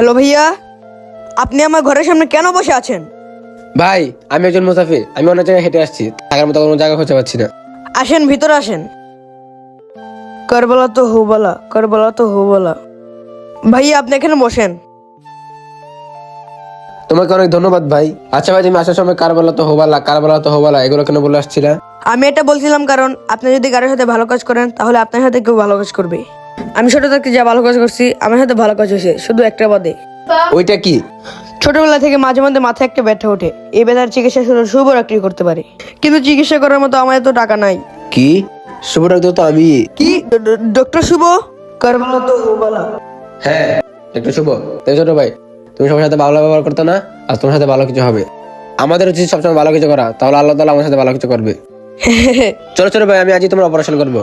Hello ভাইয়া, আপনি আমার ঘরের সামনে কেন বসে আছেন? ভাই, আমি একজন মুসাফির। আমি অনেক জায়গায় হেঁটে আসছি, থাকার মতো কোনো জায়গা খুঁজে পাচ্ছি না। আসেন, ভিতরে আসেন। কারবালা তো হুবালা, কারবালা তো হুবালা। ভাইয়া, আপনি এখানে বসেন। তোমাকে অনেক ধন্যবাদ ভাই। আচ্ছা ভাই, তুমি আসার সময় কারবালা তো হোবালা এগুলো কেন বলে আসছিলা? আমি এটা বলছিলাম কারণ আপনি যদি কারোর সাথে ভালো কাজ করেন তাহলে আপনার সাথে কেউ ভালো কাজ করবে। আমি ছোট থাকতে যা ভালো কাজ করছি আমার সাথে ভালো কাজ হয়েছে, শুধু একটা বাদে। ওইটা কি? ছোটবেলা থেকে মাঝে মধ্যে মাথায় একটা ব্যথা ওঠে। এই ব্যথার চিকিৎসা শুধু শুভ ডাক্তার করতে পারে, কিন্তু চিকিৎসা করার মতো আমার এত টাকা নাই। কি? শুভ ডাক্তার তো আমি। কি? ডক্টর শুভ? কারবালা তো হুবালা। হ্যাঁ, একটু শুভ। তাই ছোট ভাই, তুমি সবার সাথে ভালো ব্যবহার করতে না, আর তোমার সাথে ভালো কিছু হবে। আমাদের উচিত সবসময় ভালো কিছু করা, তাহলে আল্লাহ তাআলা আমার সাথে ভালো কিছু করবে। চলো ছোট ভাই, আমি আজই তোমার অপারেশন করবো।